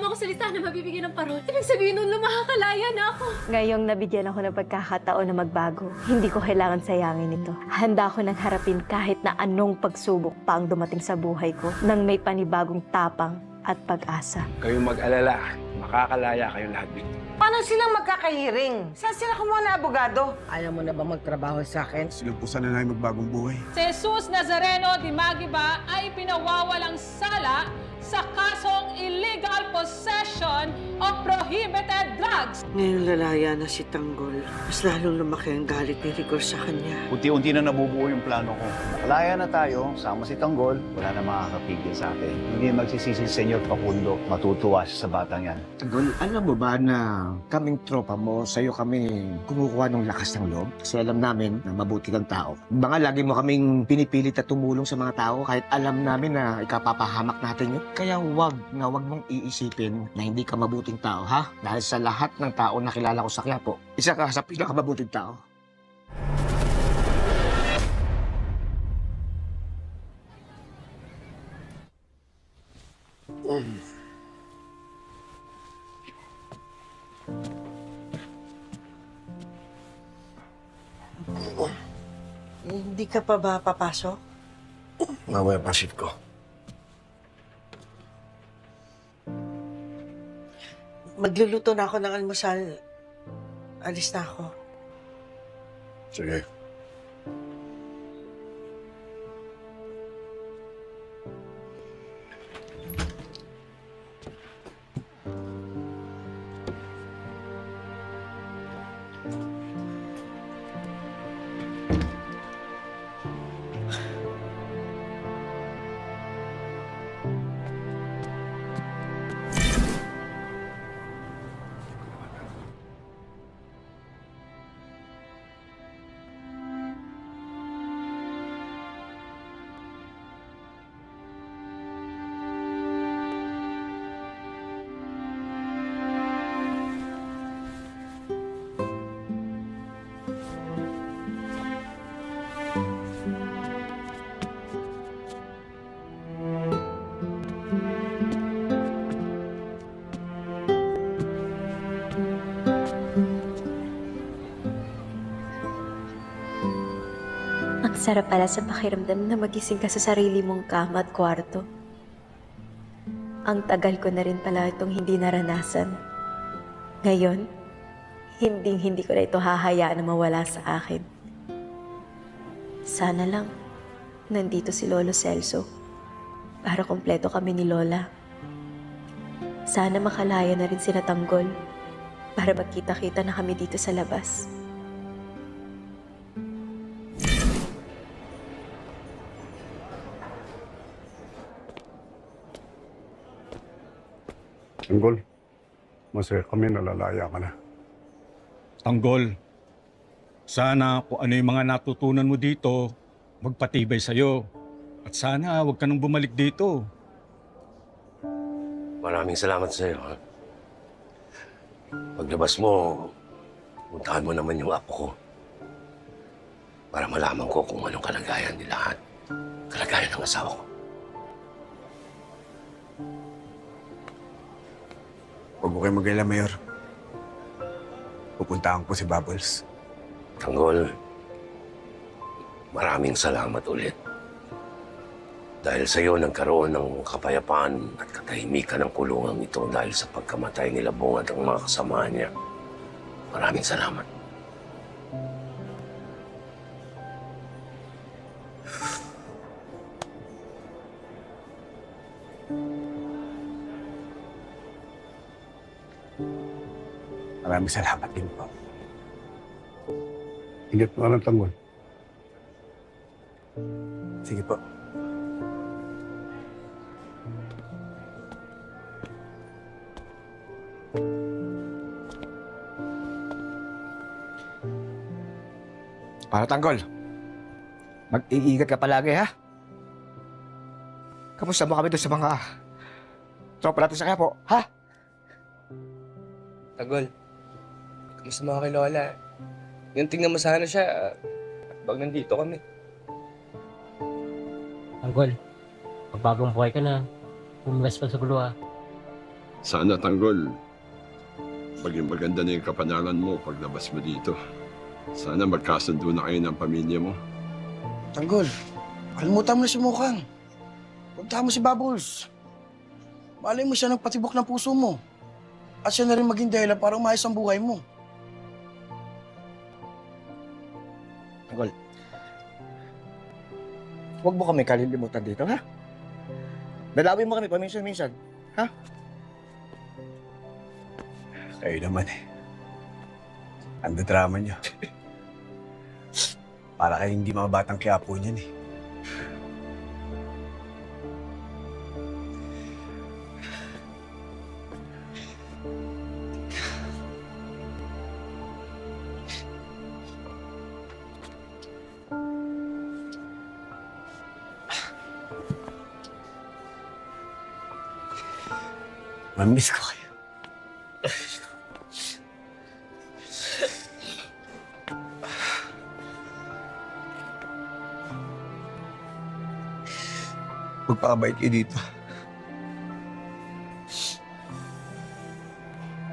mo ako sa listahan na mabibigyan ng parol. Ibig sabihin nun, lumakalaya na ako. Ngayong nabigyan ako ng pagkakataon na magbago, hindi ko kailangan sayangin ito. Handa ako nang harapin kahit na anong pagsubok pa ang dumating sa buhay ko nang may panibagong tapang at pag-asa. Kayong mag-alala, makakalaya kayong lahat dito. Paano silang magkakahiring? Saan sila kumuha na abogado? Ayaw mo na ba magtrabaho sa akin? Sinupusan na namin magbagong buhay. Si Jesus Nazareno de Magiba ay pinawawalang sala sa kasong illegal possession of prohibited drugs. Ngayong lalaya na si Tanggol, mas lalong lumaki ang galit ni Rigor sa kanya. Unti-unti na nabubuo yung plano ko. Nakalaya na tayo, sama si Tanggol, wala na makakapigil sa akin. Hindi magsisisi si Senyor Facundo, matutuwa siya sa batang yan. Tanggol, alam mo ba na kaming tropa mo, sa'yo kami kumukuha ng lakas ng loob? Kasi alam namin na mabuti kang tao. Mga lagi mo kaming pinipilit at tumulong sa mga tao kahit alam namin na ikapapahamak natin yun. Kaya wag mong iisipin na hindi ka mabuting tao, ha? Dahil sa lahat ng tao na kilala ko sa Quiapo, isa ka sa pinakamabuting tao. Hindi ka pa ba papasok? Mamaya pa shift ko. Magluluto na ako ng almusal. Alis na ako. Sige. Ang sarap pala sa pakiramdam na magising ka sa sarili mong kama at kwarto. Ang tagal ko na rin pala itong hindi naranasan. Ngayon, hindi ko na ito hahayaan na mawala sa akin. Sana lang, nandito si Lolo Celso para kumpleto kami ni Lola. Sana makalaya na rin si Tanggol para magkita-kita na kami dito sa labas. Tanggol, masaya kami nalalaya ka na. Tanggol, sana kung ano yung mga natutunan mo dito, magpatibay sa'yo. At sana huwag ka nang bumalik dito. Maraming salamat sa iyo, ha? Paglabas mo, puntahan mo naman yung apo ko. Para malaman ko kung anong kalagayan nila at kalagayan ng asawa ko. Huwag mo kayo mag-alala, Mayor. Pupuntahan ko si Bubbles. Tanggol, maraming salamat ulit. Dahil sa iyo nagkaroon ng kapayapaan at katahimikan ng kulungang ito dahil sa pagkamatay nila Bong at ang mga kasama niya. Maraming salamat. Maraming salamat din po. Ingat mo lang, Tanggol. Sige po. Para Tanggol, mag-iingat ka palagi, ha? Kamusta mo kami doon sa mga tropa natin sa Quiapo, ha? Tanggol, kamusta mo kay Lola? Yung tingnan mo sana siya, bag nandito kami. Tanggol, magbagong buhay ka na. Bumulas pa sa gulo, ha? Sana, Tanggol, maging maganda na yung kapanalan mo paglabas mo dito. Sana magkasundo na kayo ng pamilya mo. Tanggol, kalimutan mo na si Mukhang. Puntahan mo si Bubbles. Malay mo siya ng patibok ng puso mo. At siya na rin maging dahilan para umayos ang buhay mo. Tanggol, huwag mo kami kalilimutan dito, ha? Dalawin mo kami paminsan-minsan, ha? Kayo naman eh. Ang drama niyo. Para kayo hindi mga batang Quiapo niyan eh. Mamiss ko kayo. Magpakabait kayo dito.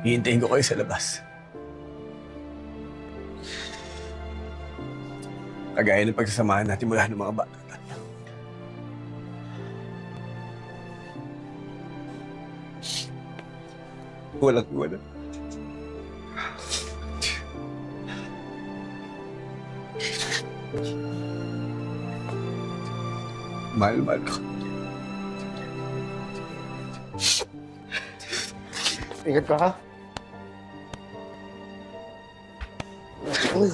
Hihintayin ko kayo sa labas. Kagaya ng pagsasamahan natin mula ng mga bata. Walang wala. Mahal ko. Ingat ka, ha? Uy.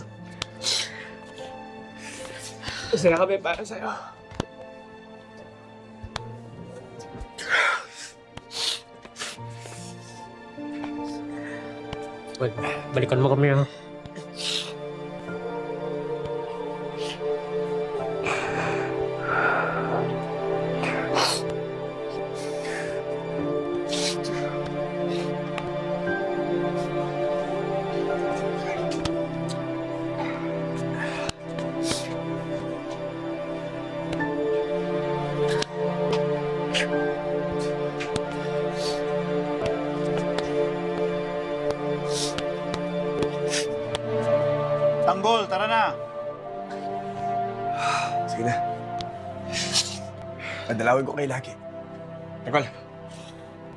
Masaya kami para sa'yo. Balikan mo kami, ha? Tanggol, tara na! Sige na. Padalawin ko kayo lagi. Tanggol,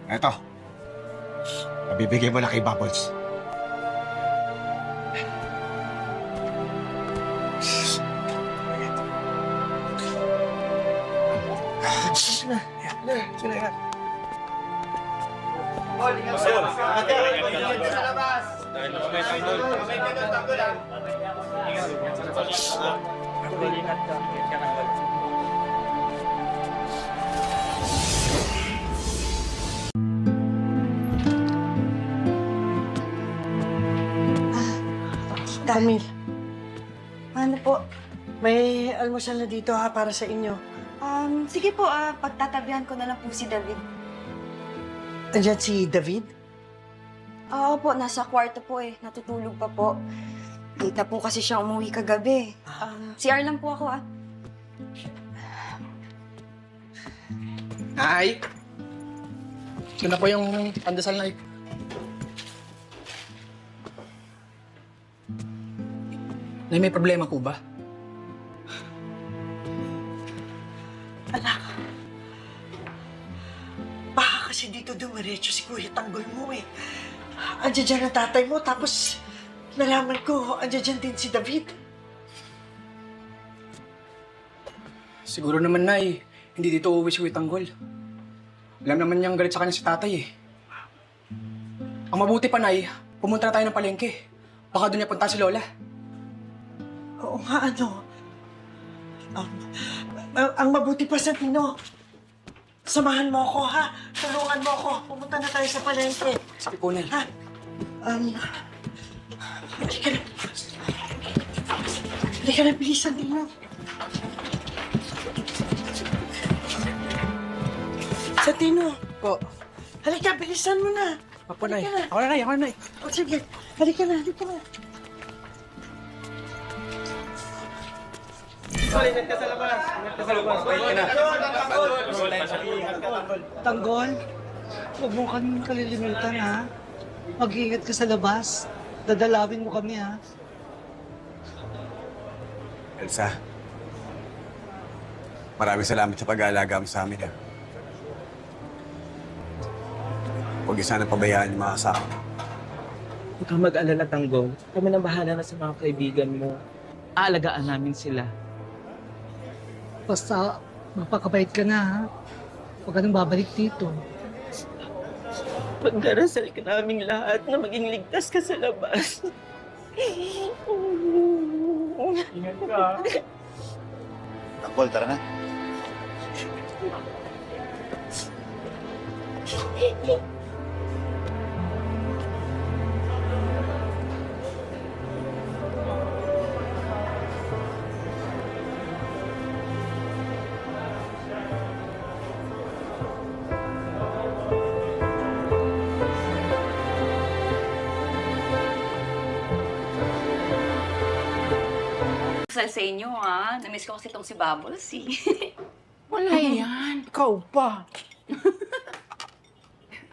eto. Mabibigay mo na kay Bubbles. Sige na. Camille, Ano po? may almusal na dito ha para sa inyo. Sige po, pagtatabihan ko na lang po si David. Andiyan si David? Oo po, nasa kwarto po eh. Natutulog pa po. Late na po kasi siya umuwi kagabi. CR lang po ako Ay! Ito na po yung pandesal na Nay, may problema po ba? Anak, baka kasi dito dumiretso si Kuya Tanggol mo eh. Andiyan dyan ang tatay mo, tapos nalaman ko, andiyan dyan din si David. Siguro naman, Nay, hindi dito uuwi si Kuya Tanggol. Alam naman niyang galit sa kanya si tatay eh. Ang mabuti pa, Nay, pumunta na tayo ng palengke. Baka doon niya punta si Lola. Oo nga, ano. Ang mabuti pa sa Tino, samahan mo ako, ha? Tulungan mo ako. Pumunta na tayo sa palengke. Sige po, Nay. Ha? Halika na. Halika na, bilisan din mo. Sa Tino. Po. Halika, bilisan mo na. Apo, Nay. Halika na. Ako na, Nay. Ako na, Nay. O, sige. Halika na, halika na. Ingat ka sa labas. Ingat ka sa labas. Wait ka na. Tanggol, Huwag mo kami kalilimutan, ha? Mag-iingat ka sa labas. Dadalawin mo kami, ha? Elsa, maraming salamat sa pag-aalaga mo sa amin, ha. Huwag niyo sana pabayaan yung mga kasama. Huwag kang mag-alala, Tanggol. Kami na bahala na sa mga kaibigan mo. Aalagaan namin sila. Basta, magpakabait ka na, ha? Huwag ka nang babalik dito. Pagdarasal ka naming lahat na maging ligtas ka sa labas. Ingat ka. Tanggol, tara na. Sa inyo, ha? Namiss ko kasi itong si Bubbles, eh. Wala yan. Ikaw pa.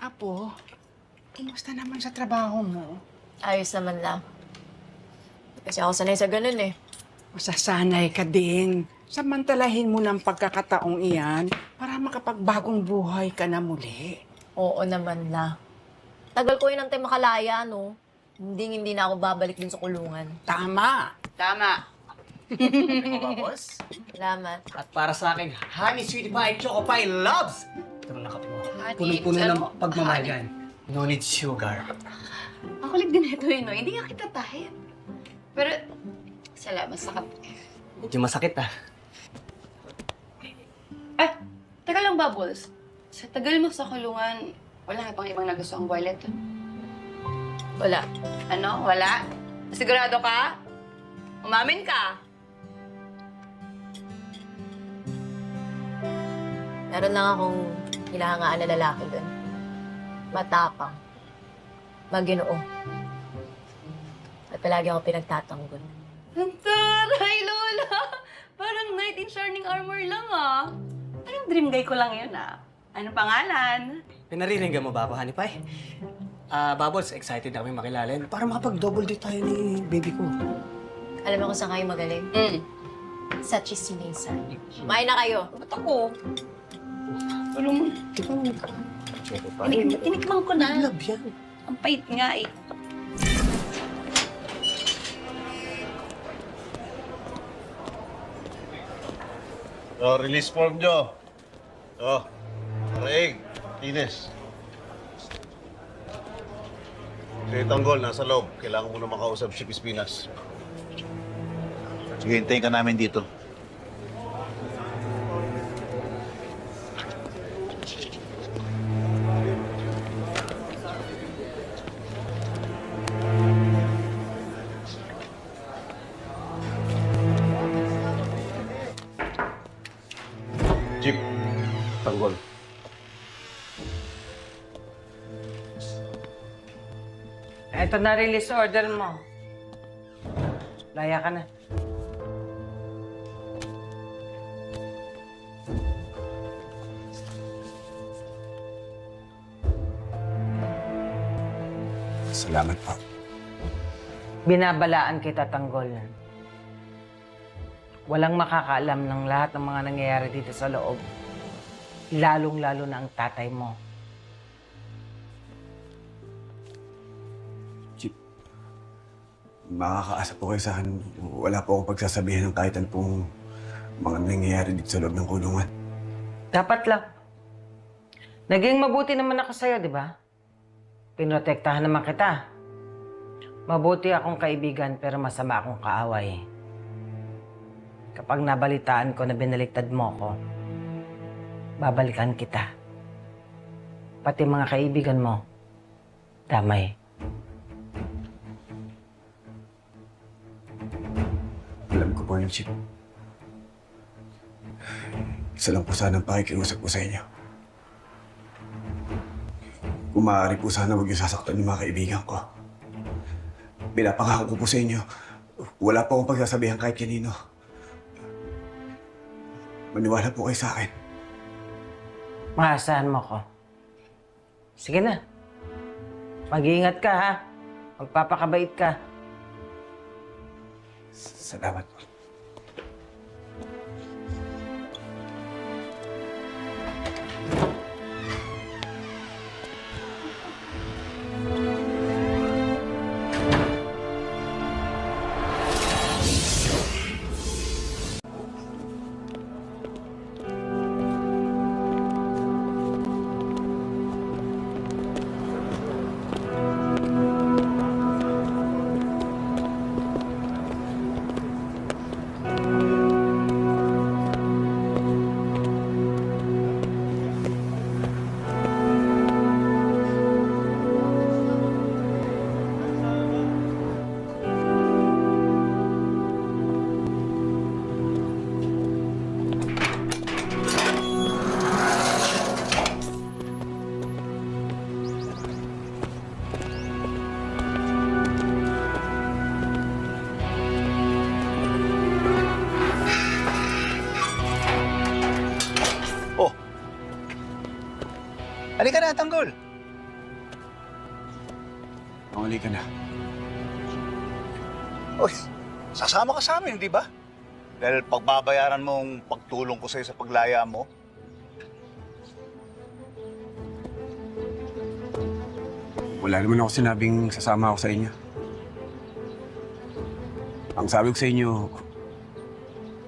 Apo, kumusta naman sa trabaho mo? Ayos naman lang. Kasi ako sanay sa ganun eh. Masasanay ka din. Samantalahin mo ng pagkakataong iyan para makapagbagong buhay ka na muli. Oo naman la. Tagal ko yun antay makalaya, no? Hindi na ako babalik dun sa kulungan. Tama. Tama. Boss? Salamat. At para sa akin, Honey Sweetie Pie Choco Pie Loves! Ito na kape mo. Punong-puno ng pagmamahal yan. No need sugar. Ang kulit din ito, no? Hindi nga kita tahit. Pero, salamat sa kape. Medyo masakit, ah. Teka lang, Bubbles. Sa tagal mo sa kulungan, wala ka pang ibang nagustuhang boylet? Wala. Ano? Wala? Sigurado ka? Umamin ka? Meron lang akong hinahangaan na lalaki dun. Matapang. Maginoo. At palagi ako pinagtatanggol. Ang taray, Lola! Parang knight in shining armor lang, ah. Parang dream guy ko lang yun, ah. Ano pangalan? Pinariringgan mo ba ako, Honey Pie? Bubbles, excited na kami makilala yun. Para makapag-double date tayo ni baby ko. Alam mo kung saan kayo magaling? Sa chismisan. Kumain na kayo. Ba't ako? Wala mo. Tinikman ko na. Love yan. Ang pait nga, eh. Release form nyo. Raig, Ines. Si Tanggol, nasa loob. Kailangan mo na makausap si Pispinas. Sige, hintayin ka namin dito. Chief, Tanggol. Ito na release order mo. Laya ka na. Salamat po. Binabalaan kita, Tanggol. Walang makakaalam ng lahat ng mga nangyayari dito sa loob. Lalong-lalo na ang tatay mo. Chip, makakaasa po kayo sa akin. Wala po akong pagsasabihin ng kahit ano pong mga nangyayari dito sa loob ng kulungan. Dapat lang. Naging mabuti naman ako sa'yo, di ba? Pinotektahan naman kita. Mabuti akong kaibigan pero masama akong kaaway. Kapag nabalitaan ko na binaliktad mo ko, babalikan kita. Pati mga kaibigan mo, damay. Alam ko po yun, Chip. Isa lang po sana ang pakikiusap ko sa inyo. Kung maaari po sana huwag yung sasaktan ng mga kaibigan ko. Pinapangako ko po sa inyo, wala po akong pagsasabihan kahit kanino. Maniwala po kayo sa akin. Maasahan mo ko. Sige na. Mag-iingat ka, ha? Magpapakabait ka. Salamat po. Halika na, Tanggol. Halika na. Uy, sasama ka sa amin, di ba? Dahil pagbabayaran mong pagtulong ko sa'yo sa paglaya mo. Wala naman ako sinabing sasama ako sa inyo. Ang sabi ko sa inyo,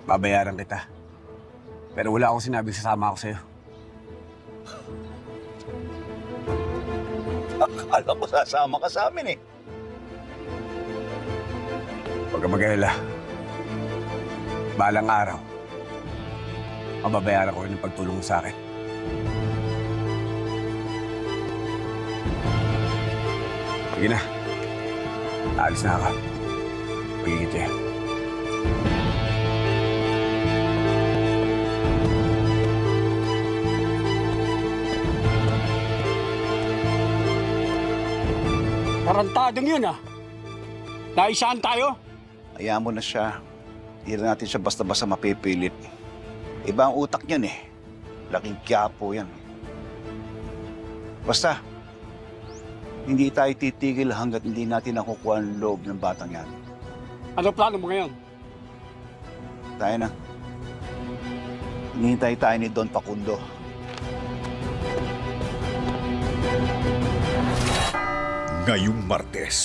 babayaran kita. Pero wala akong sinabing sasama ako sa'yo. Akala ko sasama ka sa amin eh. Huwag ka mag-alala. Balang araw, mababayaran ko rin ang pagtulong mo sa akin. Sige na. Aalis na ako. Magigit yan. Tarantadong yun ah. Naisaan tayo? Hayaan mo na siya. Hindi na natin siya basta-basta mapipilit. Iba ang utak niyan eh. Laking Quiapo yan. Basta, hindi tayo titigil hanggat hindi natin nakukuha ang loob ng batang yan. Ano plano mo ngayon? Tayo na. Hinihintay tayo ni Don Facundo. Ngayong Martes,